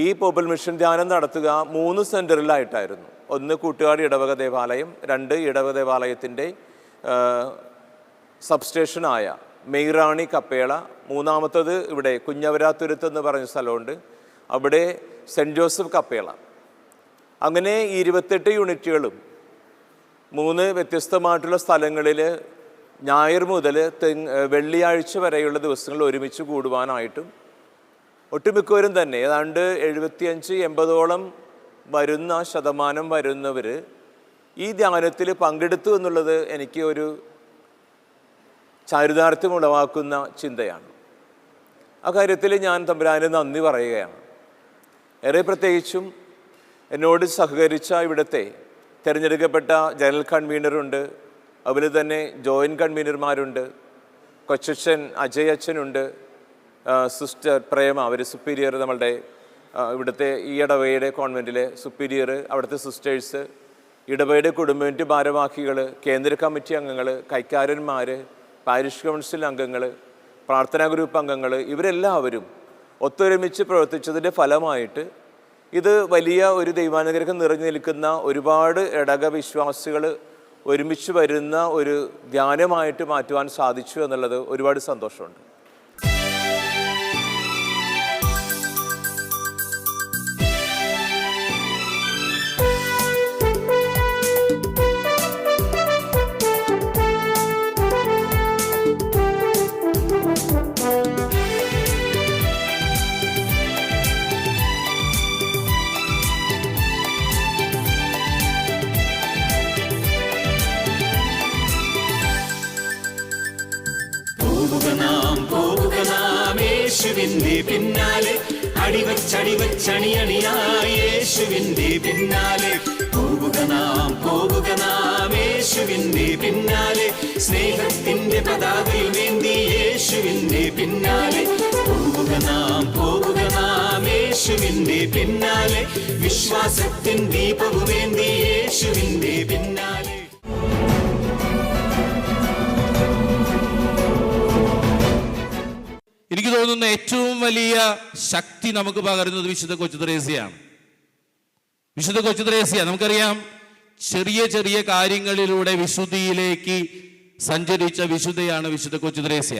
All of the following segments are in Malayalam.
ഈ പോപ്പൽ മിഷൻ ധ്യാനം നടത്തുക 3 സെൻറ്ററിലായിട്ടായിരുന്നു. ഒന്ന് കൂട്ടുകാട് ഇടവക ദേവാലയം, 2 ഇടവക ദേവാലയത്തിൻ്റെ സബ്സ്റ്റേഷനായ മെയ്റാണി കപ്പേള, മൂന്നാമത്തത് ഇവിടെ കുഞ്ഞവരാത്തുരുത്ത് എന്ന് പറഞ്ഞ സ്ഥലമുണ്ട്, അവിടെ സെൻറ്റ് ജോസഫ് കപ്പേള. അങ്ങനെ 28 യൂണിറ്റുകളും 3 വ്യത്യസ്തമായിട്ടുള്ള സ്ഥലങ്ങളിൽ ഞായർ മുതൽ വെള്ളിയാഴ്ച വരെയുള്ള ദിവസങ്ങളിൽ ഒരുമിച്ച് കൂടുവാനായിട്ടും ഒട്ടുമിക്കവരും തന്നെ ഏതാണ്ട് 75-80ഓളം ശതമാനം വരുന്നവർ ഈ ധ്യാനത്തിൽ പങ്കെടുത്തു എന്നുള്ളത് എനിക്ക് ഒരു ചാരിതാർത്ഥ്യം ഉളവാക്കുന്ന ചിന്തയാണ്. ആ കാര്യത്തിൽ ഞാൻ തമ്പുരാന് നന്ദി പറയുകയാണ്. ഏറെ പ്രത്യേകിച്ചും എന്നോട് സഹകരിച്ച ഇവിടുത്തെ തിരഞ്ഞെടുക്കപ്പെട്ട ജനറൽ കൺവീനറുണ്ട്, അതുപോലെ തന്നെ ജോയിൻറ്റ് കൺവീനർമാരുണ്ട്, കൊച്ചച്ഛൻ അജയ് അച്ഛനുണ്ട്, സിസ്റ്റർ പ്രേമ, അവർ സുപ്പീരിയർ, നമ്മളുടെ ഇവിടുത്തെ ഈ ഇടവകയുടെ കോൺവെൻറ്റിലെ സുപ്പീരിയർ, അവിടുത്തെ സിസ്റ്റേഴ്സ്, ഇടവകയുടെ കുടുംബ ഭാരവാഹികൾ, കേന്ദ്ര കമ്മിറ്റി അംഗങ്ങൾ, കൈക്കാരന്മാർ, പാരിഷ് കൗൺസിൽ അംഗങ്ങൾ, പ്രാർത്ഥനാ ഗ്രൂപ്പ് അംഗങ്ങൾ, ഇവരെല്ലാവരും ഒത്തൊരുമിച്ച് പ്രവർത്തിച്ചതിൻ്റെ ഫലമായിട്ട് ഇത് വലിയ ഒരു ദൈവാനുഗ്രഹം നിറഞ്ഞു നിൽക്കുന്ന ഒരുപാട് ഇടവക വിശ്വാസികൾ ഒരുമിച്ച് വരുന്ന ഒരു ധ്യാനമായിട്ട് മാറ്റുവാൻ സാധിച്ചു എന്നുള്ളത് ഒരുപാട് സന്തോഷമുണ്ട്. യേശുവിന്റെ പിന്നാലെ അടിവച്ചണിയായി യേശുവിന്റെ പിന്നാലെ പോവുക നാം യേശുവിന്റെ പിന്നാലെ സ്നേഹത്തിന്റെ പതാകയിൽ വേണ്ടി യേശുവിന്റെ പിന്നാലെ പോവുക നാം യേശുവിന്റെ പിന്നാലെ വിശ്വാസത്തിൻ ദീപവും വേണ്ടി യേശുവിന്റെ പിന്നാലെ. എനിക്ക് തോന്നുന്ന ഏറ്റവും വലിയ ശക്തി നമുക്ക് പകരുന്നത് വിശുദ്ധ കൊച്ചുത്രേസ്യയാണ്. വിശുദ്ധ കൊച്ചുത്രേസ്യ നമുക്കറിയാം, ചെറിയ ചെറിയ കാര്യങ്ങളിലൂടെ വിശുദ്ധിയിലേക്ക് സഞ്ചരിച്ച വിശുദ്ധയാണ് വിശുദ്ധ കൊച്ചുത്രേസ്യ.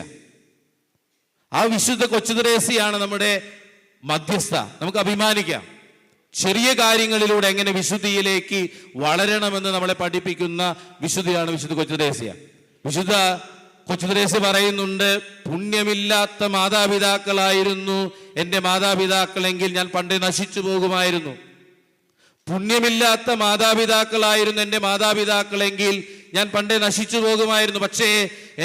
ആ വിശുദ്ധ കൊച്ചുത്രേസ്യയാണ് നമ്മുടെ മധ്യസ്ഥ. നമുക്ക് അഭിമാനിക്കാം. ചെറിയ കാര്യങ്ങളിലൂടെ എങ്ങനെ വിശുദ്ധിയിലേക്ക് വളരണമെന്ന് നമ്മളെ പഠിപ്പിക്കുന്ന വിശുദ്ധയാണ് വിശുദ്ധ കൊച്ചുത്രേസ്യ. വിശുദ്ധ കൊച്ചുത്രേസ്യ പറയുന്നുണ്ട്, പുണ്യമില്ലാത്ത മാതാപിതാക്കളായിരുന്നു എൻ്റെ മാതാപിതാക്കളെങ്കിൽ ഞാൻ പണ്ടേ നശിച്ചു പോകുമായിരുന്നു. പുണ്യമില്ലാത്ത മാതാപിതാക്കളായിരുന്നു എൻ്റെ മാതാപിതാക്കളെങ്കിൽ ഞാൻ പണ്ടേ നശിച്ചു പോകുമായിരുന്നു. പക്ഷേ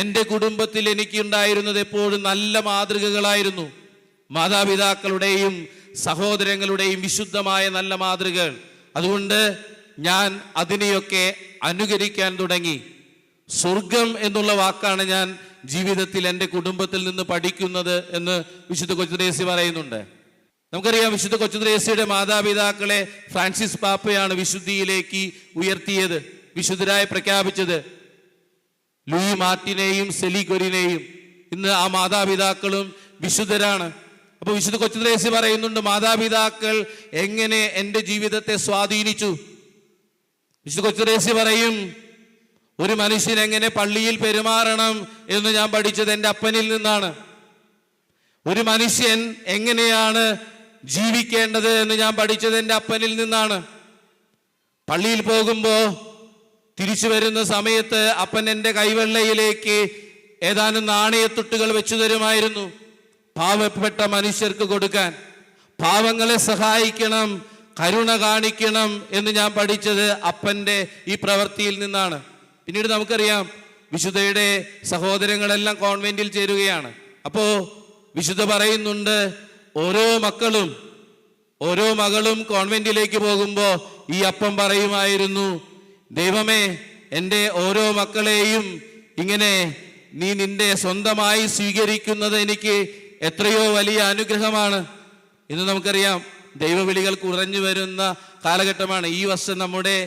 എൻ്റെ കുടുംബത്തിൽ എനിക്കുണ്ടായിരുന്നത് എപ്പോഴും നല്ല മാതൃകകളായിരുന്നു. മാതാപിതാക്കളുടെയും സഹോദരങ്ങളുടെയും വിശുദ്ധമായ നല്ല മാതൃകകൾ. അതുകൊണ്ട് ഞാൻ അതിനെയൊക്കെ അനുകരിക്കാൻ തുടങ്ങി. സ്വർഗം എന്നുള്ള വാക്കാണ് ഞാൻ ജീവിതത്തിൽ എൻ്റെ കുടുംബത്തിൽ നിന്ന് പഠിക്കുന്നത് എന്ന് വിശുദ്ധ കൊച്ചുത്രേസ്യ പറയുന്നുണ്ട്. നമുക്കറിയാം, വിശുദ്ധ കൊച്ചുത്രേസ്യയുടെ മാതാപിതാക്കളെ ഫ്രാൻസിസ് പാപ്പയാണ് വിശുദ്ധിയിലേക്ക് ഉയർത്തിയത്, വിശുദ്ധരായി പ്രഖ്യാപിച്ചത്. ലൂയി മാർട്ടിനെയും സെലി കൊരിനെയും ഇന്ന് ആ മാതാപിതാക്കളും വിശുദ്ധരാണ്. അപ്പൊ വിശുദ്ധ കൊച്ചുത്രേസ്യ പറയുന്നുണ്ട്, മാതാപിതാക്കൾ എങ്ങനെ എൻ്റെ ജീവിതത്തെ സ്വാധീനിച്ചു. വിശുദ്ധ കൊച്ചുത്രേസ്യ പറയും, ഒരു മനുഷ്യൻ എങ്ങനെ പള്ളിയിൽ പെരുമാറണം എന്ന് ഞാൻ പഠിച്ചത് എൻ്റെ അപ്പനിൽ നിന്നാണ്. ഒരു മനുഷ്യൻ എങ്ങനെയാണ് ജീവിക്കേണ്ടത് എന്ന് ഞാൻ പഠിച്ചത് എൻ്റെ അപ്പനിൽ നിന്നാണ്. പള്ളിയിൽ പോകുമ്പോൾ തിരിച്ചു വരുന്ന സമയത്ത് അപ്പൻ എൻ്റെ കൈവെള്ളയിലേക്ക് ഏതാനും നാണയത്തുട്ടുകൾ വെച്ചു തരുമായിരുന്നു, പാവപ്പെട്ട മനുഷ്യർക്ക് കൊടുക്കാൻ. പാവങ്ങളെ സഹായിക്കണം, കരുണ കാണിക്കണം എന്ന് ഞാൻ പഠിച്ചത് അപ്പൻ്റെ ഈ പ്രവൃത്തിയിൽ നിന്നാണ്. പിന്നീട് നമുക്കറിയാം, വിശുദ്ധയുടെ സഹോദരങ്ങളെല്ലാം കോൺവെന്റിൽ ചേരുകയാണ്. അപ്പോ വിശുദ്ധ പറയുന്നുണ്ട്, ഓരോ മകളും കോൺവെന്റിലേക്ക് പോകുമ്പോൾ ഈ അപ്പം പറയുമായിരുന്നു, ദൈവമേ, എൻ്റെ ഓരോ മക്കളെയും ഇങ്ങനെ നീ നിന്റെ സ്വന്തമായി സ്വീകരിക്കുന്നത് എനിക്ക് എത്രയോ വലിയ അനുഗ്രഹമാണ്. ഇന്ന് നമുക്കറിയാം, ദൈവവിളികൾ കുറഞ്ഞു വരുന്ന കാലഘട്ടമാണ്. ഈ വർഷം നമ്മുടെ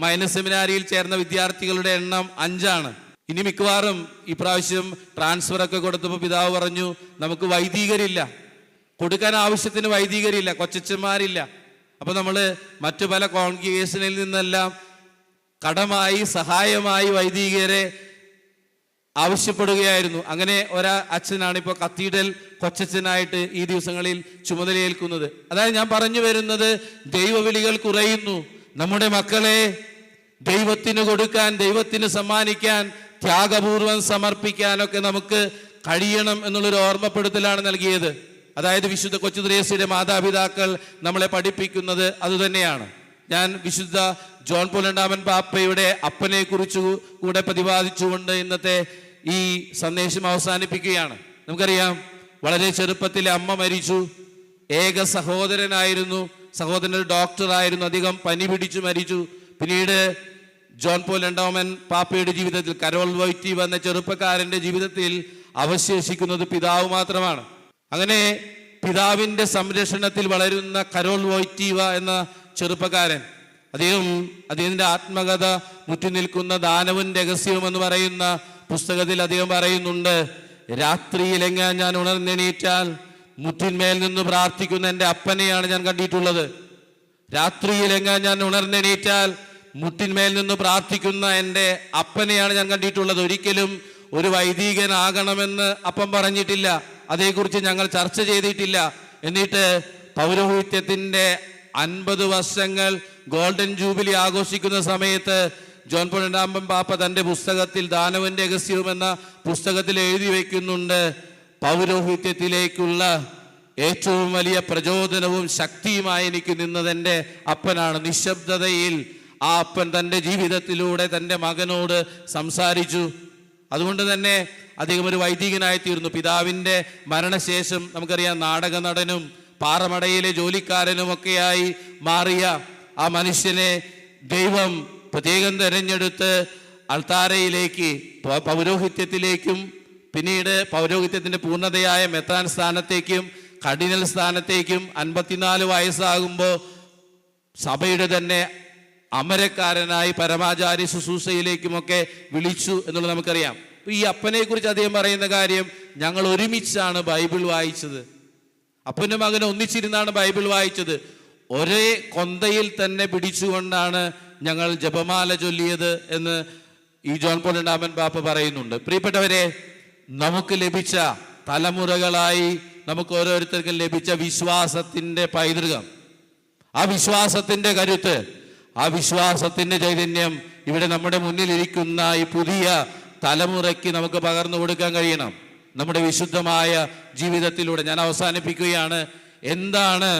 മൈനസ് സെമിനാരിയിൽ ചേർന്ന വിദ്യാർത്ഥികളുടെ എണ്ണം 5 ഇനി മിക്കവാറും ഈ പ്രാവശ്യം ട്രാൻസ്ഫർ ഒക്കെ കൊടുത്തപ്പോൾ പിതാവ് പറഞ്ഞു, നമുക്ക് വൈദികരില്ല, കൊടുക്കാൻ ആവശ്യത്തിന് വൈദികരില്ല, കൊച്ചന്മാരില്ല. അപ്പോൾ നമ്മൾ മറ്റു പല കോൺഗ്രിഗേഷനിൽ നിന്നെല്ലാം കടമായി സഹായമായി വൈദികരെ ആവശ്യപ്പെടുകയായിരുന്നു. അങ്ങനെ അച്ഛനാണ് ഇപ്പോൾ കത്തീഡ്രൽ കൊച്ചച്ഛനായിട്ട് ഈ ദിവസങ്ങളിൽ ചുമതലയേൽക്കുന്നത്. അതായത് ഞാൻ പറഞ്ഞു വരുന്നത്, ദൈവവിളികൾ കുറയുന്നു. നമ്മുടെ മക്കളെ ദൈവത്തിന് കൊടുക്കാൻ, ദൈവത്തിന് സമ്മാനിക്കാൻ, ത്യാഗപൂർവം സമർപ്പിക്കാനൊക്കെ നമുക്ക് കഴിയണം എന്നുള്ളൊരു ഓർമ്മപ്പെടുത്തലാണ് നൽകിയത്. അതായത് വിശുദ്ധ കൊച്ചു ത്രേസ്യയുടെ മാതാപിതാക്കൾ നമ്മളെ പഠിപ്പിക്കുന്നത് അതുതന്നെയാണ്. ഞാൻ വിശുദ്ധ ജോൺ പോൾ രണ്ടാമൻ പാപ്പയുടെ അപ്പനെ കുറിച്ച് കൂടെ പ്രതിപാദിച്ചുകൊണ്ട് ഇന്നത്തെ ഈ സന്ദേശം അവസാനിപ്പിക്കുകയാണ്. നമുക്കറിയാം, വളരെ ചെറുപ്പത്തിൽ അമ്മ മരിച്ചു. ഏക സഹോദരനായിരുന്നു. സഹോദരൻ ഒരു ഡോക്ടറായിരുന്നു. അധികം പനി പിടിച്ചു മരിച്ചു. പിന്നീട് ജോൺ പോൾ രണ്ടാമൻ പാപ്പയുടെ ജീവിതത്തിൽ, കരോൾ വോയ്റ്റീവ എന്ന ചെറുപ്പക്കാരൻ്റെ ജീവിതത്തിൽ അവശേഷിക്കുന്നത് പിതാവ് മാത്രമാണ്. അങ്ങനെ പിതാവിൻ്റെ സംരക്ഷണത്തിൽ വളരുന്ന കരോൾ വോയ്റ്റീവ എന്ന ചെറുപ്പക്കാരൻ, അദ്ദേഹത്തിൻ്റെ ആത്മകഥ മുറ്റി നിൽക്കുന്ന ദാനവും രഹസ്യവും എന്ന് പറയുന്ന പുസ്തകത്തിൽ അദ്ദേഹം പറയുന്നുണ്ട്, രാത്രിയിലെങ്ങാൻ ഞാൻ ഉണർന്നെണീറ്റാൽ മുറ്റിന്മേൽ നിന്ന് പ്രാർത്ഥിക്കുന്ന എൻ്റെ അപ്പനെയാണ് ഞാൻ കണ്ടിട്ടുള്ളത്. രാത്രിയിലെങ്ങാൻ ഞാൻ ഉണർന്നെണീറ്റാൽ മുട്ടിന്മേൽ നിന്ന് പ്രാർത്ഥിക്കുന്ന എൻ്റെ അപ്പനെയാണ് ഞാൻ കണ്ടിട്ടുള്ളത്. ഒരിക്കലും ഒരു വൈദികനാകണമെന്ന് അപ്പം പറഞ്ഞിട്ടില്ല. അതേക്കുറിച്ച് ഞങ്ങൾ ചർച്ച ചെയ്തിട്ടില്ല. എന്നിട്ട് പൗരോഹിത്യത്തിൻ്റെ 50 വർഷങ്ങൾ ഗോൾഡൻ ജൂബിലി ആഘോഷിക്കുന്ന സമയത്ത് ജോൺ പോൾ രണ്ടാമൻ പാപ്പ തൻ്റെ പുസ്തകത്തിൽ, ദാനവും രഹസ്യവും എന്ന പുസ്തകത്തിൽ എഴുതി വയ്ക്കുന്നുണ്ട്, പൗരോഹിത്യത്തിലേക്കുള്ള ഏറ്റവും വലിയ പ്രചോദനവും ശക്തിയുമായി എനിക്ക് നിന്നത് എൻ്റെ അപ്പനാണ്. നിശബ്ദതയിൽ ആ അപ്പൻ തൻ്റെ ജീവിതത്തിലൂടെ തൻ്റെ മകനോട് സംസാരിച്ചു. അതുകൊണ്ട് തന്നെ അദ്ദേഹം ഒരു വൈദികനായി തീർന്നു. പിതാവിൻ്റെ മരണശേഷം നമുക്കറിയാം, നാടക നടനും പാറമടയിലെ ജോലിക്കാരനുമൊക്കെയായി മാറിയ ആ മനുഷ്യനെ ദൈവം പ്രത്യേകം തെരഞ്ഞെടുത്ത് അൾത്താരയിലേക്ക്, പൗരോഹിത്യത്തിലേക്കും പിന്നീട് പൗരോഹിത്യത്തിൻ്റെ പൂർണ്ണതയായ മെത്രാൻ സ്ഥാനത്തേക്കും കർഡിനൽ സ്ഥാനത്തേക്കും 54 വയസ്സാകുമ്പോൾ സഭയുടെ തന്നെ അമരക്കാരനായി പരമാചാര്യ ശുശ്രൂഷയിലേക്കുമൊക്കെ വിളിച്ചു എന്നുള്ളത് നമുക്കറിയാം. ഈ അപ്പനെ കുറിച്ച് അദ്ദേഹം പറയുന്ന കാര്യം, ഞങ്ങൾ ഒരുമിച്ചാണ് ബൈബിൾ വായിച്ചത്. അപ്പനും മകനും ഒന്നിച്ചിരുന്നാണ് ബൈബിൾ വായിച്ചത്. ഒരേ കൊന്തയിൽ തന്നെ പിടിച്ചുകൊണ്ടാണ് ഞങ്ങൾ ജപമാല ചൊല്ലിയത് എന്ന് ഈ ജോൺ പോൾ രണ്ടാമൻ പാപ്പ പറയുന്നുണ്ട്. പ്രിയപ്പെട്ടവരെ, നമുക്ക് ലഭിച്ച തലമുറകളായി നമുക്ക് ഓരോരുത്തർക്കും ലഭിച്ച വിശ്വാസത്തിൻ്റെ പൈതൃകം, ആ വിശ്വാസത്തിൻ്റെ കരുത്ത്, ആ വിശ്വാസത്തിൻ്റെ ചൈതന്യം ഇവിടെ നമ്മുടെ മുന്നിലിരിക്കുന്ന ഈ പുതിയ തലമുറയ്ക്ക് നമുക്ക് പകർന്നു കൊടുക്കാൻ കഴിയണം നമ്മുടെ വിശുദ്ധമായ ജീവിതത്തിലൂടെ. ഞാൻ അവസാനിപ്പിക്കുകയാണ്. എന്താണ്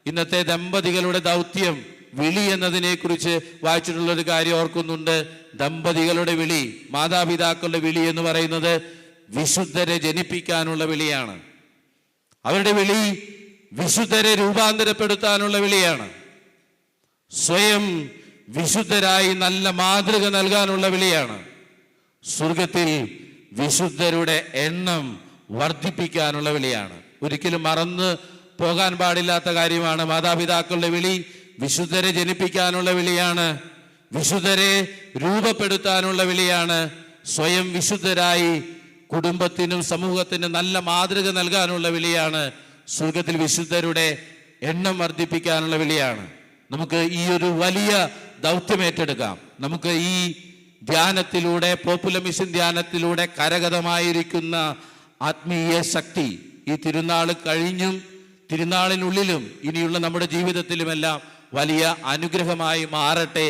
ഇന്നത്തെ ദമ്പതികളുടെ ദൗത്യം? വിളി എന്നതിനെ കുറിച്ച് വായിച്ചിട്ടുള്ളൊരു കാര്യം ഓർക്കുന്നുണ്ട്. ദമ്പതികളുടെ വിളി, മാതാപിതാക്കളുടെ വിളി എന്ന് പറയുന്നത് വിശുദ്ധരെ ജനിപ്പിക്കാനുള്ള വിളിയാണ്. അവരുടെ വിളി വിശുദ്ധരെ രൂപാന്തരപ്പെടുത്താനുള്ള വിളിയാണ്. സ്വയം വിശുദ്ധരായി നല്ല മാതൃക നൽകാനുള്ള വിളിയാണ്. സ്വർഗത്തിൽ വിശുദ്ധരുടെ എണ്ണം വർദ്ധിപ്പിക്കാനുള്ള വിളിയാണ്. ഒരിക്കലും മറന്നു പോകാൻ പാടില്ലാത്ത കാര്യമാണ് മാതാപിതാക്കളുടെ വിളി. വിശുദ്ധരെ ജനിപ്പിക്കാനുള്ള വിളിയാണ്, വിശുദ്ധരെ രൂപപ്പെടുത്താനുള്ള വിളിയാണ്, സ്വയം വിശുദ്ധരായി കുടുംബത്തിനും സമൂഹത്തിനും നല്ല മാതൃക നൽകാനുള്ള വിളിയാണ്, സ്വർഗത്തിൽ വിശുദ്ധരുടെ എണ്ണം വർദ്ധിപ്പിക്കാനുള്ള വിളിയാണ്. നമുക്ക് ഈ ഒരു വലിയ ദൗത്യം ഏറ്റെടുക്കാം. നമുക്ക് ഈ ധ്യാനത്തിലൂടെ, പോപ്പുലർ മിഷൻ ധ്യാനത്തിലൂടെ കരഗതമായിരിക്കുന്ന ആത്മീയ ശക്തി ഈ തിരുനാൾ കഴിഞ്ഞും തിരുനാളിനുള്ളിലും ഇനിയുള്ള നമ്മുടെ ജീവിതത്തിലുമെല്ലാം വലിയ അനുഗ്രഹമായി മാറട്ടെ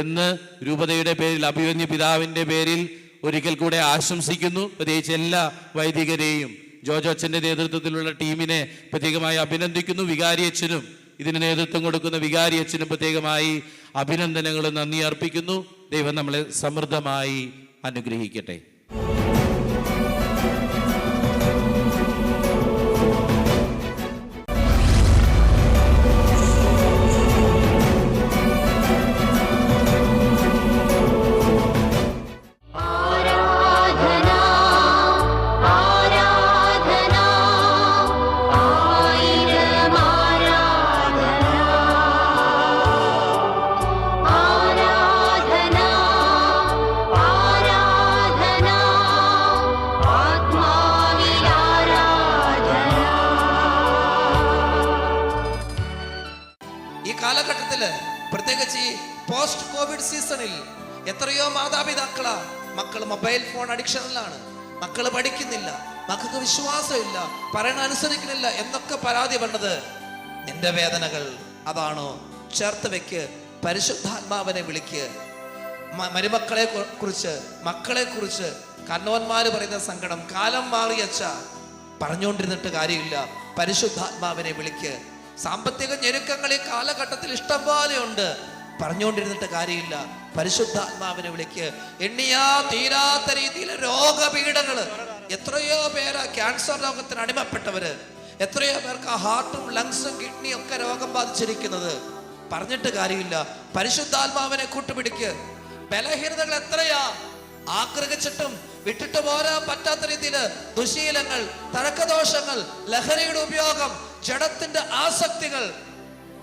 എന്ന് രൂപതയുടെ പേരിൽ, അഭിമന്യ പിതാവിൻ്റെ പേരിൽ ഒരിക്കൽ കൂടെ ആശംസിക്കുന്നു. പ്രത്യേകിച്ച് എല്ലാ വൈദികരെയും ജോജോ അച്ഛൻ്റെ നേതൃത്വത്തിലുള്ള ടീമിനെ പ്രത്യേകമായി അഭിനന്ദിക്കുന്നു. വികാരി അച്ഛനും ഇതിന് നേതൃത്വം കൊടുക്കുന്ന വികാരി അച്ഛനും പ്രത്യേകമായി അഭിനന്ദനങ്ങളും നന്ദി അർപ്പിക്കുന്നു. ദൈവം നമ്മളെ സമൃദ്ധമായി അനുഗ്രഹിക്കട്ടെ. ആരാധന വീടുകളില്, പ്രത്യേകിച്ച് ഈ പോസ്റ്റ് കോവിഡ് സീസണിൽ എത്രയോ മാതാപിതാക്കളാ മക്കൾ മൊബൈൽ ഫോൺ അഡിക്ഷനിലാണ്, മക്കൾ പഠിക്കുന്നില്ല, മക്കൾക്ക് വിശ്വാസമില്ല, പറയണ അനുസരിക്കുന്നില്ല എന്നൊക്കെ പരാതി പറഞ്ഞത്. നിന്റെ വേദനകൾ അതാണോ? ചേർത്ത് വെക്ക്. പരിശുദ്ധാത്മാവിനെ വിളിക്ക്. മരുമക്കളെ കുറിച്ച്, മക്കളെ കുറിച്ച് കർണവന്മാര് പറയുന്ന സങ്കടം കാലം മാറിയച്ച പറഞ്ഞുകൊണ്ടിരുന്നിട്ട് കാര്യമില്ല. പരിശുദ്ധാത്മാവിനെ വിളിക്ക്. സാമ്പത്തിക ഞെരുക്കങ്ങൾ ഈ കാലഘട്ടത്തിൽ ഇഷ്ടം പോലെ ഉണ്ട്, പറഞ്ഞുകൊണ്ടിരുന്നിട്ട് കാര്യമില്ല. പരിശുദ്ധാത്മാവിനെ വിളിക്ക്. എണ്ണിയാ തീരാത്ത രീതിയിൽ രോഗപീഠകള്, എത്രയോ പേരാ ക്യാൻസർ രോഗത്തിന് അടിമപ്പെട്ടവര്, എത്രയോ പേർക്ക് ഹാർട്ടും ലങ്സും കിഡ്നിയും ഒക്കെ രോഗം ബാധിച്ചിരിക്കുന്നത്. പറഞ്ഞിട്ട് കാര്യമില്ല. പരിശുദ്ധാത്മാവിനെ കൂട്ടുപിടിക്ക്. ബലഹീനതകൾ എത്രയാ, ആഗ്രഹിച്ചിട്ടും വിട്ടിട്ട് പോരാൻ പറ്റാത്ത രീതിയിൽ ദുശീലങ്ങൾ, തഴക്കദോഷങ്ങൾ, ലഹരിയുടെ ഉപയോഗം, ജഡത്തിന്റെ ആസക്തികൾ,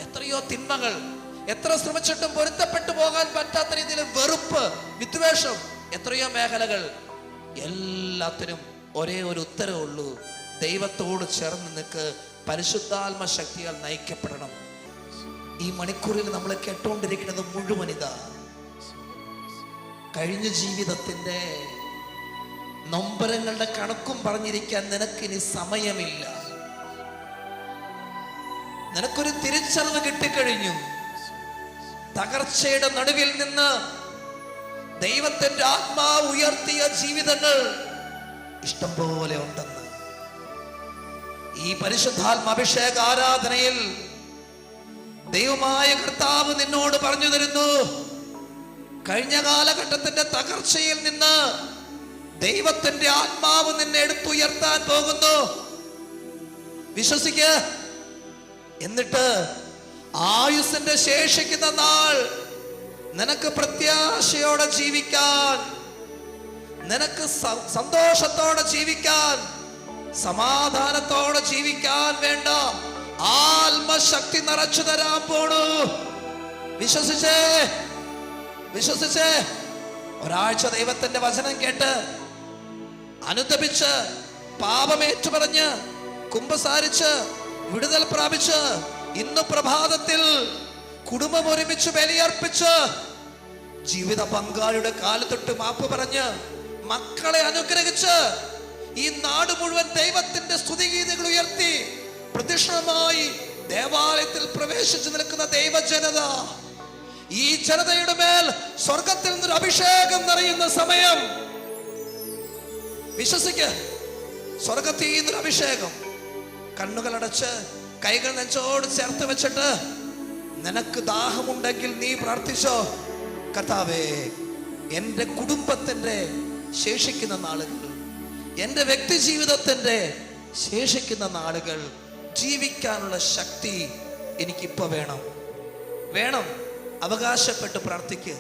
എത്രയോ തിന്മകൾ, എത്ര ശ്രമിച്ചിട്ടും പൊരുത്തപ്പെട്ടു പോകാൻ പറ്റാത്ത രീതിയിൽ വെറുപ്പ്, വിദ്വേഷം, എത്രയോ മേഖലകൾ. എല്ലാത്തിനും ഒരേ ഒരു ഉത്തരവുള്ളൂ, ദൈവത്തോട് ചേർന്ന് നിൽക്ക്. പരിശുദ്ധാത്മ ശക്തിയാൽ നയിക്കപ്പെടണം. ഈ മണിക്കൂറിൽ നമ്മൾ കേട്ടുകൊണ്ടിരിക്കുന്നത് മുഴുവൻ ഇതാ. കഴിഞ്ഞ ജീവിതത്തിന്റെ നൊമ്പരങ്ങളുടെ കണക്കും പറഞ്ഞിരിക്കാൻ നിനക്കിനി സമയമില്ല. നിനക്കൊരു തിരിച്ചറിവ് കിട്ടിക്കഴിഞ്ഞു. തകർച്ചയുടെ നടുവിൽ നിന്ന് ദൈവത്തിന്റെ ആത്മാവ് ഉയർത്തിയ ജീവിതങ്ങൾ ഇഷ്ടം പോലെ ഉണ്ടെന്ന് ഈ പരിശുദ്ധാത്മാഭിഷേക ആരാധനയിൽ ദൈവമായ കർത്താവ് നിന്നോട് പറഞ്ഞു തരുന്നു. കഴിഞ്ഞ കാലഘട്ടത്തിന്റെ തകർച്ചയിൽ നിന്ന് ദൈവത്തിന്റെ ആത്മാവ് നിന്നെ എടുത്തുയർത്താൻ പോകുന്നു. വിശ്വസിക്ക്. എന്നിട്ട് ആയുസ്സിന്റെ ശേഷിക്കുന്ന നാൾ നിനക്ക് പ്രത്യാശയോടെ ജീവിക്കാൻ, നിനക്ക് സന്തോഷത്തോടെ ജീവിക്കാൻ, സമാധാനത്തോടെ ജീവിക്കാൻ വേണ്ട ആത്മശക്തി നിറച്ചു തരാൻ പോണു. വിശ്വസിച്ചേ, വിശ്വസിച്ചേ. ഒരാഴ്ച ദൈവത്തിന്റെ വചനം കേട്ട് അനുതപിച്ച് പാപമേറ്റു പറഞ്ഞ് കുമ്പസാരിച്ച് വിടുതൽ പ്രാപിച്ച് ഇന്ന് പ്രഭാതത്തിൽ കുടുംബം ഒരുമിച്ച് ബലിയർപ്പിച്ച് ജീവിത പങ്കാളിയുടെ കാലത്തൊട്ട് മാപ്പ് പറഞ്ഞ് മക്കളെ അനുഗ്രഹിച്ച് ഈ നാട് മുഴുവൻ ദൈവത്തിന്റെ സ്തുതിഗീതങ്ങൾ ഉയർത്തി പ്രദക്ഷിണമായി ദേവാലയത്തിൽ പ്രവേശിച്ചു നിൽക്കുന്ന ദൈവജനത, ഈ ജനതയുടെ മേൽ സ്വർഗത്തിൽ നിന്നൊരു അഭിഷേകം നിറയുന്ന സമയം. വിശ്വസിക്ക്. സ്വർഗത്തിൽ നിന്നൊരു അഭിഷേകം. കണ്ണുകൾ അടച്ച് കൈകൾ നെഞ്ചോട് ചേർത്ത് വെച്ചിട്ട് നിനക്ക് ദാഹമുണ്ടെങ്കിൽ നീ പ്രാർത്ഥിച്ചോ. കർത്താവേ, എൻ്റെ കുടുംബത്തിന്റെ ശേഷിക്കുന്ന നാളുകൾ, എൻ്റെ വ്യക്തി ജീവിതത്തിന്റെ ശേഷിക്കുന്ന നാളുകൾ ജീവിക്കാനുള്ള ശക്തി എനിക്കിപ്പോ വേണം. അവകാശപ്പെട്ട് പ്രാർത്ഥിക്ക്.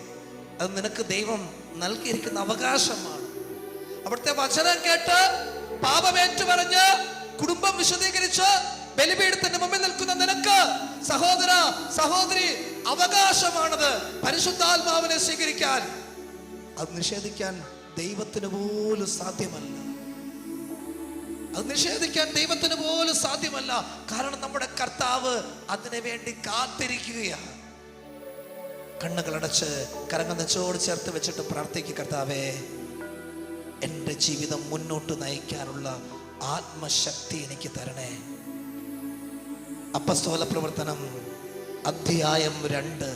അത് നിനക്ക് ദൈവം നൽകിയിരിക്കുന്ന അവകാശമാണ്. അവിടുത്തെ വചനം കേട്ട് പാപമേറ്റു പറഞ്ഞ് കുടുംബം വിശദീകരിച്ച് ബലിപീഠത്തിന്റെ മുമ്പിൽ നിൽക്കുന്ന നിനക്ക്, സഹോദര സഹോദരി, അവകാശമാണത്. പരിശുദ്ധാത്മാവിനെ സ്വീകരിക്കാൻ അത് നിഷേധിക്കാൻ ദൈവത്തിന് പോലും സാധ്യമല്ല. അത് നിഷേധിക്കാൻ ദൈവത്തിന് പോലും സാധ്യമല്ല. കാരണം നമ്മുടെ കർത്താവ് അതിനു വേണ്ടി കാത്തിരിക്കുകയാണ്. കണ്ണുകളടച്ച് കരങ്ങൾ നെഞ്ചോട് ചേർത്ത് വെച്ചിട്ട് പ്രാർത്ഥിക്കുക. കർത്താവേ, എൻ്റെ ജീവിതം മുന്നോട്ട് നയിക്കാനുള്ള ആത്മശക്തി എനിക്ക് തരണേ. അപ്പസ്തോല പ്രവർത്തനം അധ്യായം 2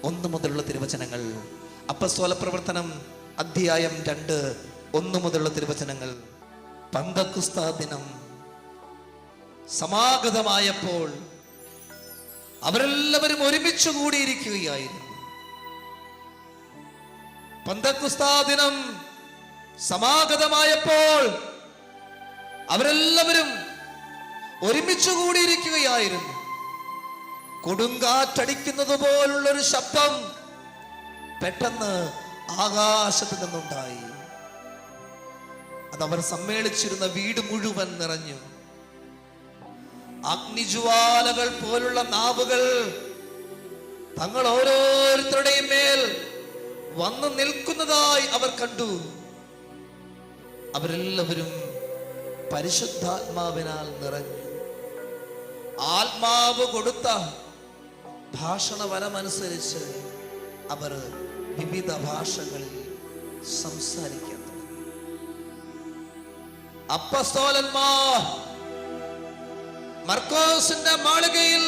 1 മുതലുള്ള തിരുവചനങ്ങൾ. അപ്പസ്തോല പ്രവർത്തനം അധ്യായം 2 1 മുതലുള്ള തിരുവചനങ്ങൾ. പന്തക്കുസ്താ ദിനം സമാഗതമായപ്പോൾ അവരെല്ലാവരും ഒരുമിച്ച് കൂടിയിരിക്കുകയായിരുന്നു. പന്തക്കുസ്താ ദിനം സമാഗതമായപ്പോൾ അവരെല്ലാവരും ഒരുമിച്ച് കൂടിയിരിക്കുകയായിരുന്നു. കൊടുങ്കാറ്റടിക്കുന്നത് പോലുള്ളൊരു ശബ്ദം പെട്ടെന്ന് ആകാശത്ത് നിന്നുണ്ടായി. അതവർ സമ്മേളിച്ചിരുന്ന വീട് മുഴുവൻ നിറഞ്ഞു. അഗ്നിജ്വാലകൾ പോലുള്ള നാവുകൾ തങ്ങൾ ഓരോരുത്തരുടെയും മേൽ വന്നു നിൽക്കുന്നതായി അവർ കണ്ടു. അവരെല്ലാവരും പരിശുദ്ധാത്മാവിനാൽ നിറഞ്ഞു. ആത്മാവ് കൊടുത്ത ഭാഷണ വരമനുസരിച്ച് അവർ വിവിധ ഭാഷകളിൽ സംസാരിക്കാൻ തുടങ്ങി. അപ്പസ്തോലന്മാർ മർക്കോസിന്റെ മാളികയിൽ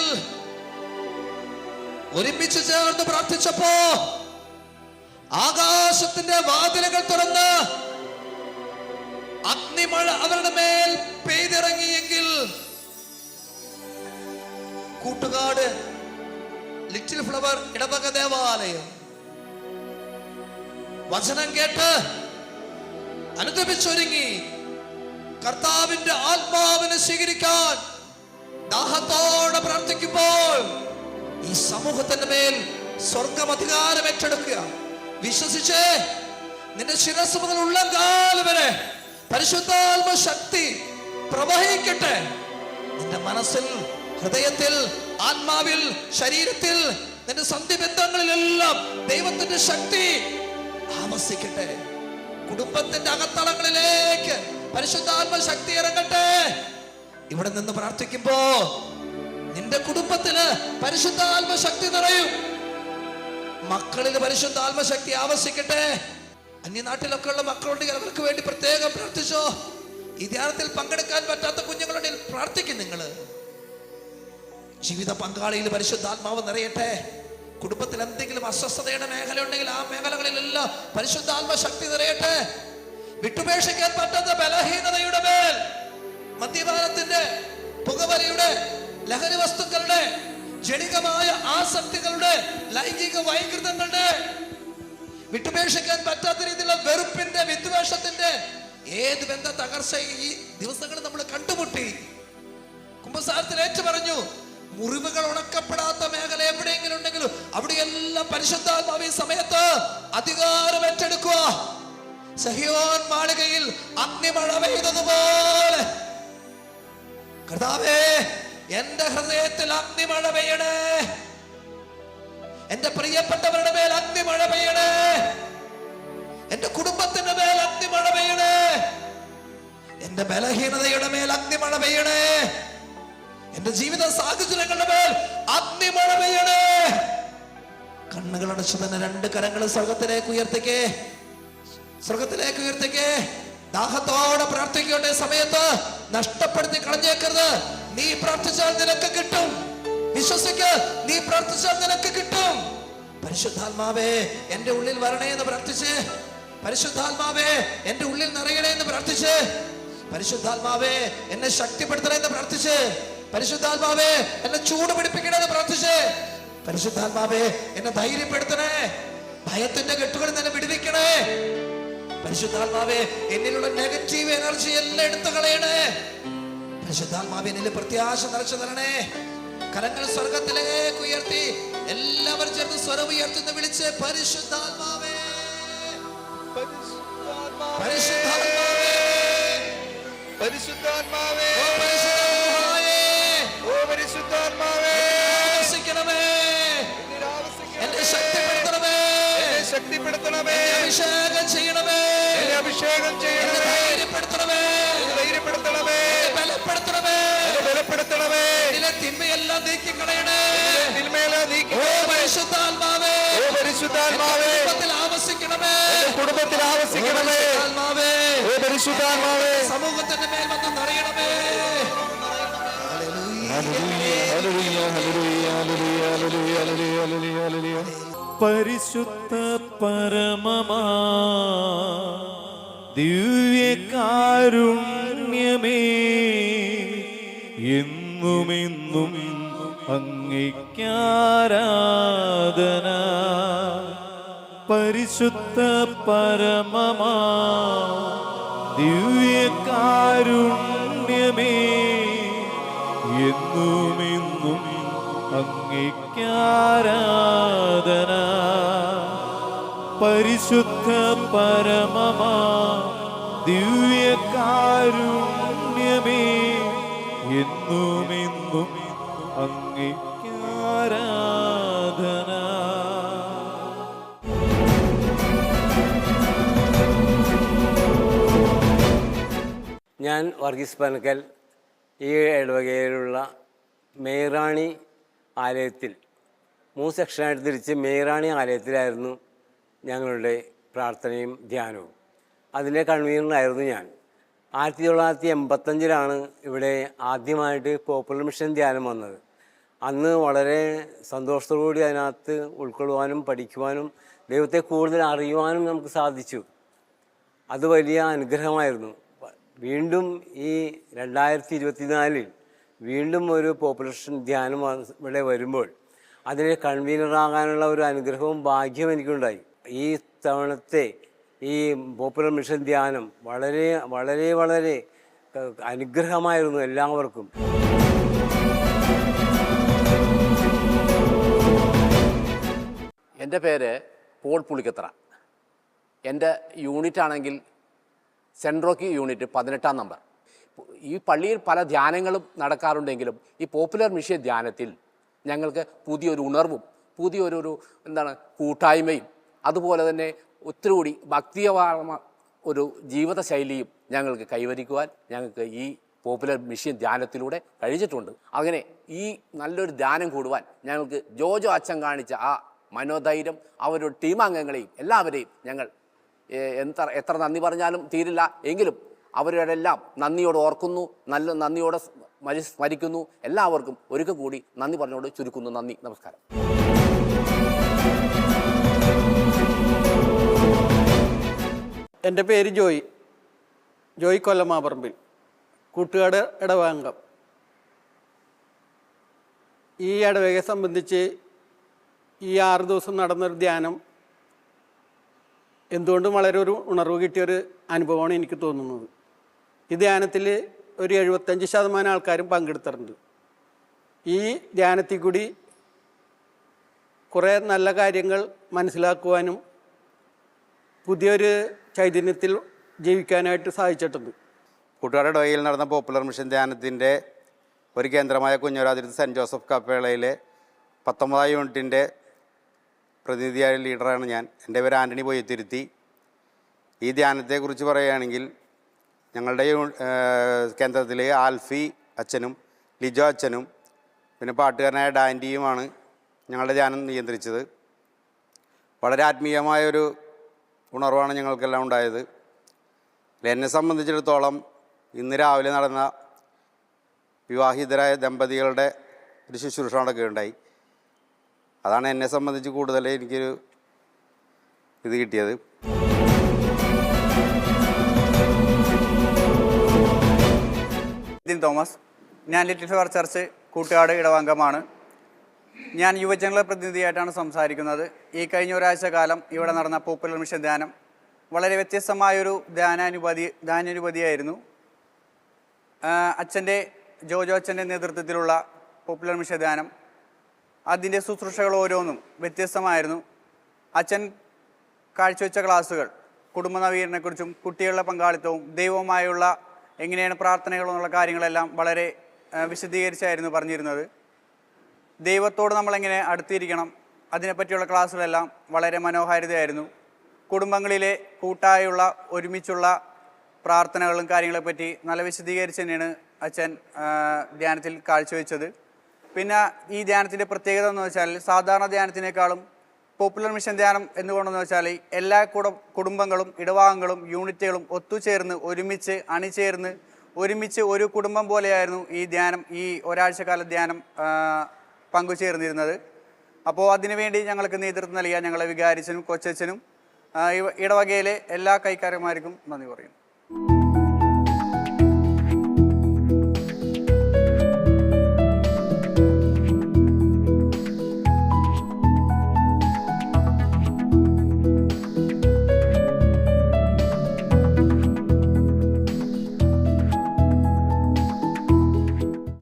ഒരുമിച്ച് ചേർന്ന് പ്രാർത്ഥിച്ചപ്പോ ആകാശത്തിന്റെ വാതിലുകൾ തുറന്ന് അഗ്നിമഴ അവരുടെ മേൽ പെയ്തിറങ്ങിയെങ്കിൽ കൂട്ടുകാട് ലിറ്റിൽ ഫ്ലവർ ഇടവക ദേവാലയം വചനം കേട്ട് അനുദപിച്ചൊരുങ്ങി കർത്താവിന്റെ ആത്മാവിനെ സ്വീകരിക്കാൻ ദാഹത്തോടെ പ്രാർത്ഥിക്കുമ്പോൾ ഈ സമൂഹത്തിന്റെ മേൽ സ്വർഗം അധികാരം ഏറ്റെടുക്കുക. വിശ്വസിച്ച് നിന്റെ ശിരസ് മുതൽ ഉള്ളങ്കാൽ വരെ പരിശുദ്ധാത്മ ശക്തി പ്രവഹിക്കട്ടെ. നിന്റെ മനസ്സിൽ, ഹൃദയത്തിൽ, ആത്മാവിൽ, ശരീരത്തിൽ, നിന്റെ സന്ധിബന്ധങ്ങളിലെല്ലാം ദൈവത്തിന്റെ ശക്തി ആവസിക്കട്ടെ. കുടുംബത്തിന്റെ അകത്തളങ്ങളിലേക്ക് പരിശുദ്ധാത്മ ശക്തി ഇറങ്ങട്ടെ. ഇവിടെ നിന്ന് പ്രാർത്ഥിക്കുമ്പോ നിന്റെ കുടുംബത്തില് പരിശുദ്ധാത്മ ശക്തി നിറയും. മക്കളിൽ പരിശുദ്ധാത്മ ശക്തി ആവസിക്കട്ടെ. അന്യനാട്ടിലൊക്കെ ഉള്ള മക്കളുണ്ടെങ്കിൽ അവർക്ക് വേണ്ടി പ്രത്യേകം പ്രാർത്ഥിച്ചോ. ഈ ധ്യാനത്തിൽ പങ്കെടുക്കാൻ പറ്റാത്ത കുഞ്ഞുങ്ങളുണ്ടെങ്കിൽ പ്രാർത്ഥിക്കും. നിങ്ങള് ജീവിത പങ്കാളിയിൽ പരിശുദ്ധാത്മാവ് നിറയട്ടെ. കുടുംബത്തിൽ എന്തെങ്കിലും അസ്വസ്ഥതയുടെ മേഖല ഉണ്ടെങ്കിൽ ആ മേഖലകളിലെല്ലാം പരിശുദ്ധാത്മ ശക്തി നിറയട്ടെ. വിട്ടുപേക്ഷിക്കാൻ പറ്റാത്ത ബലഹീനതയുടെ മേൽ, മദ്യപാനത്തിന്റെ, പുകവലിയുടെ, ലഹരി വസ്തുക്കളുടെ, ജനികമായ ആസക്തികളുടെ, ലൈംഗിക വൈകൃതങ്ങളുടെ, വിട്ടുപേക്ഷിക്കാൻ പറ്റാത്ത രീതിയിലുള്ള വെറുപ്പിന്റെ, വിദ്വേഷത്തിന്റെ ഏത് ബന്ധ തകർച്ച ഈ ദിവസങ്ങൾ നമ്മൾ കണ്ടുമുട്ടി. കുമ്പസാരത്തിൽ ഏറ്റു പറഞ്ഞു, മുറിവുകൾ ഉണക്കപ്പെടാത്ത മേഖല എവിടെയെങ്കിലും ഉണ്ടെങ്കിലും അവിടെയെല്ലാം പരിശുദ്ധാത്മാവ് ഈ സമയത്ത് അധികാരം ഏറ്റെടുക്കുക. സഹിയോൻ മാളികയിൽ അഗ്നിമഴ പെയ്തതുപോലെ കർത്താവേ, എന്റെ ഹൃദയത്തിൽ അഗ്നിമഴ പെയ്യണേ. എന്റെ പ്രിയപ്പെട്ടവരുടെ മേൽ അഗ്നിമഴ പെയ്യണേ. എന്റെ കുടുംബത്തിന്റെ മേൽ അഗ്നിമഴ പെയ്യണേ. എന്റെ ബലഹീനതയുടെ മേൽ അഗ്നിമഴ പെയ്യണേ. എന്റെ ജീവിത സാഹചര്യങ്ങളുടെ മേൽ അഗ്നിമഴ പെയ്യണേ. കണ്ണുകൾ അടച്ചു തന്നെ രണ്ട് കരങ്ങൾ സ്വർഗത്തിലേക്ക് ഉയർത്തിക്കേ. സ്വർഗത്തിലേക്ക് ഉയർത്തിക്കേ. ദാഹത്തോടെ പ്രാർത്ഥിക്കേണ്ട സമയത്ത് നഷ്ടപ്പെടുത്തി കളഞ്ഞേക്കരുത്. നീ പ്രാർത്ഥിച്ചാൽ നിനക്ക് കിട്ടും. വിശ്വസിക്ക്, നീ പ്രാർത്ഥിച്ചാൽ നിനക്ക് കിട്ടും. പരിശുദ്ധാത്മാവേ എന്റെ ഉള്ളിൽ വരണേ എന്ന് പ്രാർത്ഥിച്ച്, പരിശുദ്ധാത്മാവേ എന്റെ ഉള്ളിൽ നിറയണേ എന്ന് പ്രാർത്ഥിച്ച്, പരിശുദ്ധാത്മാവേ എന്നെ ശക്തിപ്പെടുത്തണേ എന്ന് പ്രാർത്ഥിച്ച്, പരിശുദ്ധാത്മാവേ എന്നെ ചൂട് പിടിപ്പിക്കണേ എന്ന് പ്രാർത്ഥിച്ച്, പരിശുദ്ധാത്മാവേ എന്നെ ധൈര്യപ്പെടുത്തണേ. ഭയത്തിന്റെ കെട്ടുകളിൽ നിന്ന് വിടുവിക്കണേ. പരിശുദ്ധാത്മാവേ എന്നിലുള്ള നെഗറ്റീവ് എനർജി എല്ലാം എടുത്തു കളയണേ. പരിശുദ്ധാത്മാവേ എന്നിൽ പ്രത്യാശ നിറച്ചു തരണേ. കരങ്ങൾ സ്വർഗത്തിലേക്ക് ഉയർത്തി എല്ലാവരും ചേർന്ന് സ്വരം ഉയർത്തുന്ന വിളിച്ച് പരിശുദ്ധാത്മാവേ, പരിശുദ്ധാത്മാവേ, പരിശുദ്ധാത്മാവേ, ഓ പരിശുദ്ധാത്മാവേ, ഓ പരിശുദ്ധാത്മാവേ, ആവസിക്കണമേ. എന്നെ ശക്തിപ്പെടുത്തണമേ. എന്നെ ശക്തിപ്പെടുത്തണമേ, അഭിഷേകം ചെയ്യണമേ. എന്നെ അഭിഷേകം ചെയ്യണമേ, ധൈര്യപ്പെടുത്തണമേ. ധൈര്യപ്പെടുത്തണമേ, ബലപ്പെടുത്തണമേ. എന്നെ ബലപ്പെടുത്തണമേ, ഇതിലെ തിന്മയെല്ലാം നീക്കിക്കളയണേ. തിന്മയെല്ലാം നീക്കി. ഓ പരിശുദ്ധാത്മാവേ, ഓ പരിശുദ്ധാത്മാവേ, കുടുംബത്തിൽ ആവസിക്കണമേ. കുടുംബത്തിൽ ആവസിക്കണമേ. പരിശുദ്ധാത്മാവേ, ഓ പരിശുദ്ധാത്മാവേ, സമൂഹത്തിന്റെ മേൽ വന്ന് നിറയണമേ. Hallelujah, hallelujah, hallelujah, hallelujah, hallelujah, hallelujah, hallelujah. പരിശുദ്ധ പരമമാ ദിവ്യകാരുണ്യമേ, എന്നുമെന്നും അങ്ങേയ്ക്കാരാധന. പരിശുദ്ധ പരമമാ ദിവ്യകാരുണ്യമേ, എന്നുമെന്നും അങ്ങേയ്ക്കാരാധന. പരിശുദ്ധ പരമമാ ദിവ്യകാരുണ്യമേ, എന്നുമെന്നും അങ്ങേയ്ക്കാരാധന. ഞാൻ വർഗീസ് പനക്കൽ, ഈ ഇടവകയിലുള്ള മേറാണി ആലയത്തിൽ 3 സെക്ഷനായിട്ട് തിരിച്ച് മേറാണി ആലയത്തിലായിരുന്നു ഞങ്ങളുടെ പ്രാർത്ഥനയും ധ്യാനവും. അതിൻ്റെ കൺവീനറായിരുന്നു ഞാൻ. 1985 ഇവിടെ ആദ്യമായിട്ട് പോപ്പുലർ മിഷൻ ധ്യാനം വന്നത്. അന്ന് വളരെ സന്തോഷത്തോടുകൂടി അതിനകത്ത് ഉൾക്കൊള്ളുവാനും പഠിക്കുവാനും ദൈവത്തെ കൂടുതൽ അറിയുവാനും നമുക്ക് സാധിച്ചു. അത് വലിയ അനുഗ്രഹമായിരുന്നു. വീണ്ടും ഈ 2024 വീണ്ടും ഒരു പോപ്പുലർ മിഷൻ ധ്യാനം ഇവിടെ വരുമ്പോൾ അതിന് കൺവീനറാകാനുള്ള ഒരു അനുഗ്രഹവും ഭാഗ്യവും എനിക്കുണ്ടായി. ഈ തവണത്തെ ഈ പോപ്പുലർ മിഷൻ ധ്യാനം വളരെ വളരെ വളരെ അനുഗ്രഹമായിരുന്നു എല്ലാവർക്കും. എൻ്റെ പേര് പോൾ പുളിക്കത്ര. എൻ്റെ യൂണിറ്റ് ആണെങ്കിൽ സെൻറ്റ് റോക്കി യൂണിറ്റ് 18-ാം നമ്പർ. ഈ പള്ളിയിൽ പല ധ്യാനങ്ങളും നടക്കാറുണ്ടെങ്കിലും ഈ പോപ്പുലർ മിഷൻ ധ്യാനത്തിൽ ഞങ്ങൾക്ക് പുതിയൊരു ഉണർവും പുതിയൊരു കൂട്ടായ്മയും അതുപോലെ തന്നെ ഒത്തിരി കൂടി ഭക്തിപരമായ ഒരു ജീവിതശൈലിയും ഞങ്ങൾക്ക് കൈവരിക്കുവാൻ ഞങ്ങൾക്ക് ഈ പോപ്പുലർ മിഷൻ ധ്യാനത്തിലൂടെ കഴിഞ്ഞിട്ടുണ്ട്. അങ്ങനെ ഈ നല്ലൊരു ധ്യാനം കൂടുവാൻ ഞങ്ങൾക്ക് ജോജോ അച്ഛൻ കാണിച്ച ആ മനോധൈര്യം, അവരുടെ ടീം അംഗങ്ങളെയും എല്ലാവരെയും ഞങ്ങൾ എത്ര നന്ദി പറഞ്ഞാലും തീരില്ല. എങ്കിലും അവരോടെല്ലാം നന്ദിയോടെ ഓർക്കുന്നു, നല്ല നന്ദിയോടെ സ്മരിക്കുന്നു. എല്ലാവർക്കും ഒരിക്കൽ കൂടി നന്ദി പറഞ്ഞുകൊണ്ട് ചുരുക്കുന്നു. നന്ദി, നമസ്കാരം. എൻ്റെ പേര് ജോയ് കൊല്ലമാപറമ്പിൽ, കൂട്ടുകാട് ഇടവകം. ഈ ഇടവകയെ സംബന്ധിച്ച് ഈ 6 ദിവസം നടന്നൊരു ധ്യാനം എന്തുകൊണ്ടും വളരെ ഒരു ഉണർവ് കിട്ടിയൊരു അനുഭവമാണ് എനിക്ക് തോന്നുന്നത്. ഈ ധ്യാനത്തിൽ ഒരു 75% ആൾക്കാരും പങ്കെടുത്തിട്ടുണ്ട്. ഈ ധ്യാനത്തിൽ കൂടി കുറേ നല്ല കാര്യങ്ങൾ മനസ്സിലാക്കുവാനും പുതിയൊരു ചൈതന്യത്തിൽ ജീവിക്കാനായിട്ട് സാധിച്ചിട്ടുണ്ട്. കൂട്ടുകാട് ഇടവകയിൽ നടന്ന പോപ്പുലർ മിഷൻ ധ്യാനത്തിൻ്റെ ഒരു കേന്ദ്രമായ കുഞ്ഞോരാതിരുത്ത് സെൻറ്റ് ജോസഫ് കപ്പേളയിലെ 19-ാം യൂണിറ്റിൻ്റെ പ്രതിനിധിയായ ലീഡറാണ് ഞാൻ. എൻ്റെ പേര് ആൻ്റണി പൊയ്യത്തിരുത്തി. ഈ ധ്യാനത്തെക്കുറിച്ച് പറയുകയാണെങ്കിൽ ഞങ്ങളുടെ കേന്ദ്രത്തിൽ ആൽഫി അച്ഛനും ലിജോ അച്ഛനും പിന്നെ പാട്ടുകാരനായ ഡാൻഡിയുമാണ് ഞങ്ങളുടെ ധ്യാനം നിയന്ത്രിച്ചത്. വളരെ ആത്മീയമായൊരു ഉണർവാണ് ഞങ്ങൾക്കെല്ലാം ഉണ്ടായത്. എന്നെ സംബന്ധിച്ചിടത്തോളം ഇന്ന് രാവിലെ നടന്ന വിവാഹിതരായ ദമ്പതികളുടെ ഒരു ശുശ്രൂഷ നടക്കുകയുണ്ടായി. അതാണ് എന്നെ സംബന്ധിച്ച് കൂടുതൽ എനിക്കൊരു ഇത് കിട്ടിയത്. തോമസ്, ഞാൻ ലിറ്റിൽ ഫ്ലവർ ചർച്ച് കൂട്ടുകാട് ഇടവകമാണ്. ഞാൻ യുവജനങ്ങളെ പ്രതിനിധിയായിട്ടാണ് സംസാരിക്കുന്നത്. ഈ കഴിഞ്ഞ ഒരാഴ്ച കാലം ഇവിടെ നടന്ന പോപ്പുലർ മിഷൻ ധ്യാനം വളരെ വ്യത്യസ്തമായൊരു ധ്യാനാനുഭൂതിയായിരുന്നു. ജോജോ അച്ഛൻ്റെ നേതൃത്വത്തിലുള്ള പോപ്പുലർ മിഷൻ ധ്യാനം, അതിൻ്റെ ശുശ്രൂഷകൾ ഓരോന്നും വ്യത്യസ്തമായിരുന്നു. അച്ഛൻ കാഴ്ചവെച്ച ക്ലാസ്സുകൾ കുടുംബ നവീകരണത്തെക്കുറിച്ചും കുട്ടികളുടെ പങ്കാളിത്തവും ദൈവവുമായുള്ള എങ്ങനെയാണ് പ്രാർത്ഥനകളെന്നുള്ള കാര്യങ്ങളെല്ലാം വളരെ വിശദീകരിച്ചായിരുന്നു പറഞ്ഞിരുന്നത്. ദൈവത്തോട് നമ്മളെങ്ങനെ അടുത്തിരിക്കണം, അതിനെപ്പറ്റിയുള്ള ക്ലാസ്സുകളെല്ലാം വളരെ മനോഹാരിതയായിരുന്നു. കുടുംബങ്ങളിലെ കൂട്ടായുള്ള ഒരുമിച്ചുള്ള പ്രാർത്ഥനകളും കാര്യങ്ങളെപ്പറ്റി നല്ല വിശദീകരിച്ച് തന്നെയാണ് അച്ഛൻ ധ്യാനത്തിൽ കാഴ്ചവെച്ചത്. പിന്നെ ഈ ധ്യാനത്തിൻ്റെ പ്രത്യേകത എന്ന് വെച്ചാൽ സാധാരണ ധ്യാനത്തിനേക്കാളും പോപ്പുലർ മിഷൻ ധ്യാനം എന്തുകൊണ്ടെന്ന് വെച്ചാൽ എല്ലാ കുടുംബങ്ങളും ഇടവകങ്ങളും യൂണിറ്റുകളും ഒത്തുചേർന്ന് ഒരുമിച്ച് ഒരു കുടുംബം പോലെയായിരുന്നു ഈ ധ്യാനം, ഈ ഒരാഴ്ചക്കാല ധ്യാനം പങ്കുചേർന്നിരുന്നത്. അപ്പോൾ അതിനുവേണ്ടി ഞങ്ങൾക്ക് നേതൃത്വം നൽകിയ ഞങ്ങളെ വികാരിച്ചനും കൊച്ചച്ഛനും ഇടവകയിലെ എല്ലാ കൈക്കാരന്മാർക്കും നന്ദി പറയുന്നു.